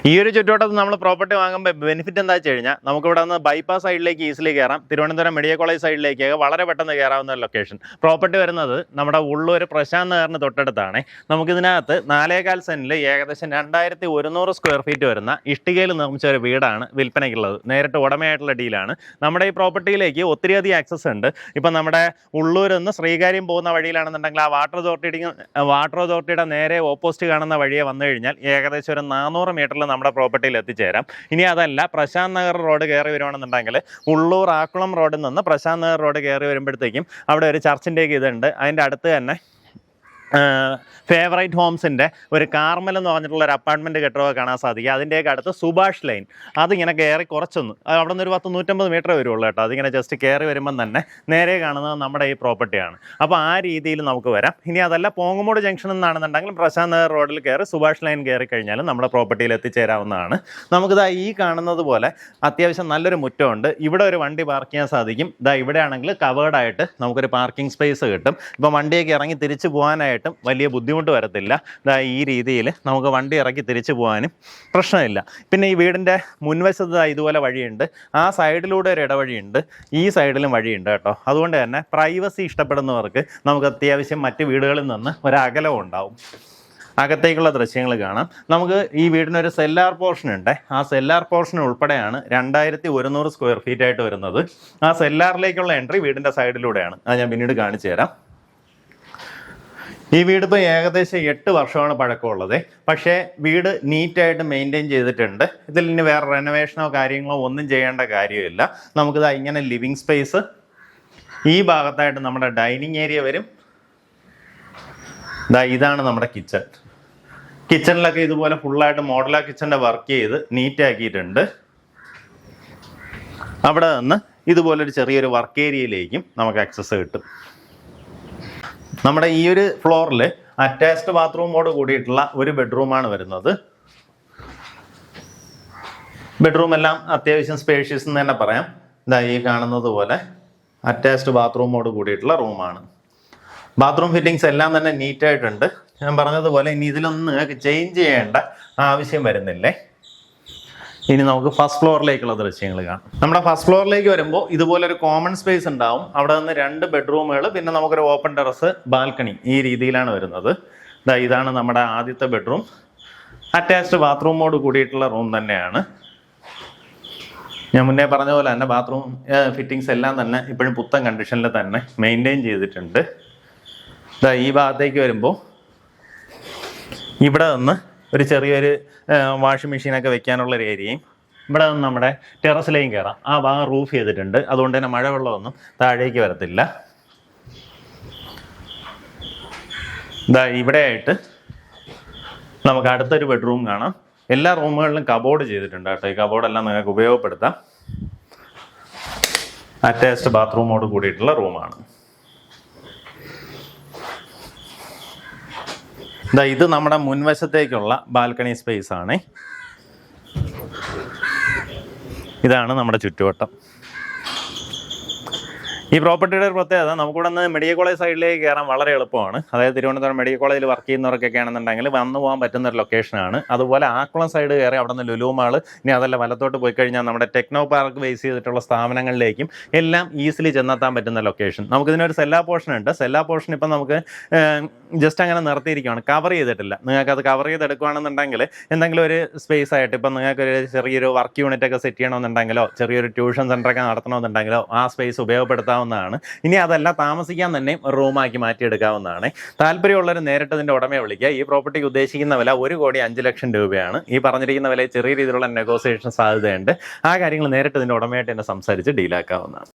ഈ ഒരു ചുറ്റുവട്ടത്ത് നമ്മൾ പ്രോപ്പർട്ടി വാങ്ങുമ്പോൾ ബെനിഫിറ്റ് എന്താ വെച്ച് കഴിഞ്ഞാൽ നമുക്ക് ഇവിടെ നിന്ന് ബൈപ്പാസ് സൈഡിലേക്ക് ഈസിലി കയറാം. തിരുവനന്തപുരം മെഡിക്കൽ കോളേജ് സൈഡിലേക്ക് വളരെ പെട്ടെന്ന് കയറാവുന്ന ഒരു ലൊക്കേഷൻ. പ്രോപ്പർട്ടി വരുന്നത് നമ്മുടെ ഉള്ളൂർ പ്രശാന്ത് നഗറിന് തൊട്ടടുത്താണ്. നമുക്കിതിനകത്ത് 4.25 സെന്റിൽ ഏകദേശം 2100 സ്ക്വയർ ഫീറ്റ് വരുന്ന ഇഷ്ടികയിൽ നിർമ്മിച്ച ഒരു വീടാണ് വിൽപ്പനയ്ക്കുള്ളത്. നേരിട്ട് ഉടമയായിട്ടുള്ള ഡീലാണ്. നമ്മുടെ ഈ പ്രോപ്പർട്ടിയിലേക്ക് ഒത്തിരിയധികം ആക്സസ് ഉണ്ട്. ഇപ്പം നമ്മുടെ ഉള്ളൂരിൽ നിന്ന് ശ്രീകാര്യം പോകുന്ന വഴിയിലാണെന്നുണ്ടെങ്കിൽ ആ വാട്ടർ അതോറിറ്റിയുടെ നേരെ ഓപ്പോസിറ്റ് കാണുന്ന വഴിയെ വന്നു കഴിഞ്ഞാൽ ഏകദേശം ഒരു 400 മീറ്ററിൽ നമ്മുടെ പ്രോപ്പർട്ടിയിൽ എത്തിച്ചേരാം. ഇനി അതല്ല, പ്രശാന്ത് നഗർ റോഡ് കയറി വരുവാണെന്നുണ്ടെങ്കിൽ ഉള്ളൂർ ആക്കുളം റോഡിൽ നിന്ന് പ്രശാന്ത് നഗർ റോഡ് കയറി വരുമ്പോഴത്തേക്കും അവിടെ ഒരു ചർച്ചിൻ്റെയൊക്കെ ഇതുണ്ട്. അതിൻ്റെ അടുത്ത് തന്നെ ഫേവറേറ്റ് ഹോംസിൻ്റെ ഒരു കാർമൽ എന്ന് പറഞ്ഞിട്ടുള്ള ഒരു അപ്പാർട്ട്മെൻറ്റ് കെട്ടിടമൊക്കെ കാണാൻ സാധിക്കുക. അതിൻ്റെയൊക്കെ അടുത്ത് സുഭാഷ് ലൈൻ, അതിങ്ങനെ കയറി കുറച്ചൊന്ന് അവിടെ നിന്ന് ഒരു 100-150 മീറ്റർ വരുള്ളൂ കേട്ടോ. അതിങ്ങനെ ജസ്റ്റ് കയറി വരുമ്പം തന്നെ നേരെ കാണുന്നത് നമ്മുടെ ഈ പ്രോപ്പർട്ടിയാണ്. അപ്പോൾ ആ രീതിയിൽ നമുക്ക് വരാം. ഇനി അതല്ല, പോങ്ങുമൂട് ജംഗ്ഷൻ എന്നാണെന്നുണ്ടെങ്കിൽ പ്രശാന്ത് നഗർ റോഡിൽ കയറി സുഭാഷ് ലൈൻ കയറി കഴിഞ്ഞാൽ നമ്മുടെ പ്രോപ്പർട്ടിയിൽ എത്തിച്ചേരാവുന്നതാണ്. നമുക്കിതാ ഈ കാണുന്നത് പോലെ അത്യാവശ്യം നല്ലൊരു മുറ്റമുണ്ട്. ഇവിടെ ഒരു വണ്ടി പാർക്ക് ചെയ്യാൻ സാധിക്കും. ഇതാ ഇവിടെയാണെങ്കിൽ കവേർഡായിട്ട് നമുക്കൊരു പാർക്കിംഗ് സ്പേസ് കിട്ടും. ഇപ്പം വണ്ടിയൊക്കെ ഇറങ്ങി തിരിച്ചു പോകാനായിട്ടും വലിയ ബുദ്ധിമുട്ട് വരത്തില്ല. ഈ രീതിയിൽ നമുക്ക് വണ്ടി ഇറക്കി തിരിച്ചു പോകാനും പ്രശ്നമില്ല. പിന്നെ ഈ വീടിൻ്റെ മുൻവശത്ത് ഇതുപോലെ വഴിയുണ്ട്. ആ സൈഡിലൂടെ ഒരു ഇടവഴിയുണ്ട്, ഈ സൈഡിലും വഴിയുണ്ട് കേട്ടോ. അതുകൊണ്ട് തന്നെ പ്രൈവസി ഇഷ്ടപ്പെടുന്നവർക്ക് നമുക്ക് അത്യാവശ്യം മറ്റ് വീടുകളിൽ നിന്ന് ഒരകലം ഉണ്ടാവും. അകത്തേക്കുള്ള ദൃശ്യങ്ങൾ കാണാം. നമുക്ക് ഈ വീടിനൊരു സെല്ലാർ പോർഷൻ ഉണ്ട്. ആ സെല്ലാർ പോർഷൻ ഉൾപ്പെടെയാണ് 2100 സ്ക്വയർ ഫീറ്റ് ആയിട്ട് വരുന്നത്. ആ സെല്ലാറിലേക്കുള്ള എൻട്രി വീടിൻ്റെ സൈഡിലൂടെയാണ്. അത് ഞാൻ പിന്നീട് കാണിച്ചു തരാം. ഈ വീട് ഇപ്പോൾ ഏകദേശം 8 വർഷമാണ് പഴക്കമുള്ളത്. പക്ഷേ വീട് നീറ്റായിട്ട് മെയിൻറ്റെയിൻ ചെയ്തിട്ടുണ്ട്. ഇതിൽ ഇനി വേറെ റെനോവേഷനോ കാര്യങ്ങളോ ഒന്നും ചെയ്യേണ്ട കാര്യമില്ല. നമുക്കിതാ ഇങ്ങനെ ലിവിങ് സ്പേസ്, ഈ ഭാഗത്തായിട്ട് നമ്മുടെ ഡൈനിങ് ഏരിയ വരും. ഇതാണ് നമ്മുടെ കിച്ചൺ. കിച്ചണിലൊക്കെ ഇതുപോലെ ഫുള്ളായിട്ട് മോഡലാ കിച്ചണിൻ്റെ വർക്ക് ചെയ്ത് നീറ്റാക്കിയിട്ടുണ്ട്. അവിടെ നിന്ന് ഇതുപോലൊരു ചെറിയൊരു വർക്ക് ഏരിയയിലേക്കും നമുക്ക് ആക്സസ് കിട്ടും. നമ്മുടെ ഈ ഒരു ഫ്ലോറിൽ അറ്റാച്ച്ഡ് ബാത്റൂമോട് കൂടിയിട്ടുള്ള ഒരു ബെഡ്റൂമാണ് വരുന്നത്. ബെഡ്റൂം എല്ലാം അത്യാവശ്യം സ്പേഷ്യസ് എന്ന് തന്നെ പറയാം. ഈ കാണുന്നത് പോലെ അറ്റാച്ച്ഡ് ബാത്റൂമോട് കൂടിയിട്ടുള്ള റൂമാണ്. ബാത്റൂം ഫിറ്റിങ്സ് എല്ലാം തന്നെ നീറ്റായിട്ടുണ്ട്. ഞാൻ പറഞ്ഞതുപോലെ ഇനി ഇതിലൊന്നും നിങ്ങൾക്ക് ചേഞ്ച് ചെയ്യേണ്ട ആവശ്യം വരുന്നില്ലേ. ഇനി നമുക്ക് ഫസ്റ്റ് ഫ്ലോറിലേക്കുള്ള ദൃശ്യങ്ങൾ കാണാം. നമ്മുടെ ഫസ്റ്റ് ഫ്ലോറിലേക്ക് വരുമ്പോൾ ഇതുപോലൊരു കോമൺ സ്പേസ് ഉണ്ടാവും. അവിടെ നിന്ന് 2 ബെഡ്റൂമുകൾ, പിന്നെ നമുക്കൊരു ഓപ്പൺ ടെറസ്, ബാൽക്കണി, ഈ രീതിയിലാണ് വരുന്നത്. ഇതാണ് നമ്മുടെ ആദ്യത്തെ ബെഡ്റൂം. അറ്റാച്ച്ഡ് ബാത്റൂമോട് കൂടിയിട്ടുള്ള റൂം തന്നെയാണ്. ഞാൻ മുന്നേ പറഞ്ഞ പോലെ തന്നെ ബാത്റൂം ഫിറ്റിങ്സ് എല്ലാം തന്നെ ഇപ്പോഴും പുത്തൻ കണ്ടീഷനിൽ തന്നെ മെയിൻറ്റെയിൻ ചെയ്തിട്ടുണ്ട്. ഈ ഭാഗത്തേക്ക് വരുമ്പോൾ ഇവിടെ നിന്ന് ഒരു ചെറിയൊരു വാഷിംഗ് മെഷീനൊക്കെ വെക്കാനുള്ളൊരു ഏരിയയും, ഇവിടെ നിന്ന് നമ്മുടെ ടെറസിലേയും കയറാം. ആ ഭാഗം റൂഫ് ചെയ്തിട്ടുണ്ട്. അതുകൊണ്ട് തന്നെ മഴവെള്ളമൊന്നും താഴേക്ക് വരത്തില്ല. ഇവിടെയായിട്ട് നമുക്ക് അടുത്തൊരു ബെഡ്റൂം കാണാം. എല്ലാ റൂമുകളിലും കബോർഡ് ചെയ്തിട്ടുണ്ട് കേട്ടോ. ഈ കബോർഡെല്ലാം നിങ്ങൾക്ക് ഉപയോഗപ്പെടുത്താം. അറ്റാച്ച്ഡ് ബാത്റൂമോട് കൂടിയിട്ടുള്ള റൂമാണ്. ഇത് നമ്മുടെ മുൻവശത്തേക്കുള്ള ബാൽക്കണി സ്പേസ് ആണ്. ഇതാണ് നമ്മുടെ ചുറ്റുവട്ടം. ഈ പ്രോപ്പർട്ടിയുടെ ഒരു പ്രത്യേകത, നമുക്കിവിടെ നിന്ന് മെഡിക്കൽ കോളേജ് സൈഡിലേക്ക് കയറാൻ വളരെ എളുപ്പമാണ്. അതായത് തിരുവനന്തപുരം മെഡിക്കൽ കോളേജിൽ വർക്ക് ചെയ്യുന്നവർക്കൊക്കെ ആണെന്നുണ്ടെങ്കിൽ വന്നു പോകാൻ പറ്റുന്ന ഒരു ലൊക്കേഷനാണ്. അതുപോലെ ആക്കുളം സൈഡ് കയറി അവിടെ നിന്ന് ലുലു മാൾ, ഇനി അതല്ല വലത്തോട്ട് പോയി കഴിഞ്ഞാൽ നമ്മുടെ ടെക്നോ പാർക്ക് ബേസ് ചെയ്തിട്ടുള്ള സ്ഥാപനങ്ങളിലേക്കും എല്ലാം ഈസിലി ചെന്നെത്താൻ പറ്റുന്ന ലൊക്കേഷൻ. നമുക്കിതിനൊരു സെല്ലാ പോർഷൻ ഉണ്ട്. സെല്ലാ പോർഷൻ ഇപ്പം നമുക്ക് ജസ്റ്റ് അങ്ങനെ നിർത്തിയിരിക്കുകയാണ്, കവർ ചെയ്തിട്ടില്ല. നിങ്ങൾക്കത് കവർ ചെയ്തെടുക്കുകയാണെന്നുണ്ടെങ്കിൽ എന്തെങ്കിലും ഒരു സ്പേസ് ആയിട്ട് ഇപ്പം നിങ്ങൾക്കൊരു ചെറിയൊരു വർക്ക് യൂണിറ്റ് ഒക്കെ സെറ്റ് ചെയ്യണമെന്നുണ്ടെങ്കിലോ ചെറിയൊരു ട്യൂഷൻ സെൻ്ററൊക്കെ നടത്തണമെന്നുണ്ടെങ്കിലോ ആ സ്പേസ് ഉപയോഗപ്പെടുത്താവുന്നതാണ്. ഇനി അതല്ല, താമസിക്കാൻ തന്നെ റൂമാക്കി മാറ്റിയെടുക്കാവുന്നതാണ്. താല്പര്യമുള്ളവർ നേരിട്ട് ഇതിൻ്റെ ഉടമയെ വിളിക്കുക. ഈ പ്രോപ്പർട്ടിക്ക് ഉദ്ദേശിക്കുന്ന വില 1,05,00,000 രൂപയാണ്. ഈ പറഞ്ഞിരിക്കുന്ന വില ചെറിയ രീതിയിലുള്ള നെഗോസിയേഷൻ സാധ്യതയുണ്ട്. ആ കാര്യങ്ങൾ നേരിട്ട് ഇതിൻ്റെ ഉടമയായിട്ട് തന്നെ സംസാരിച്ച് ഡീലാക്കാവുന്നതാണ്.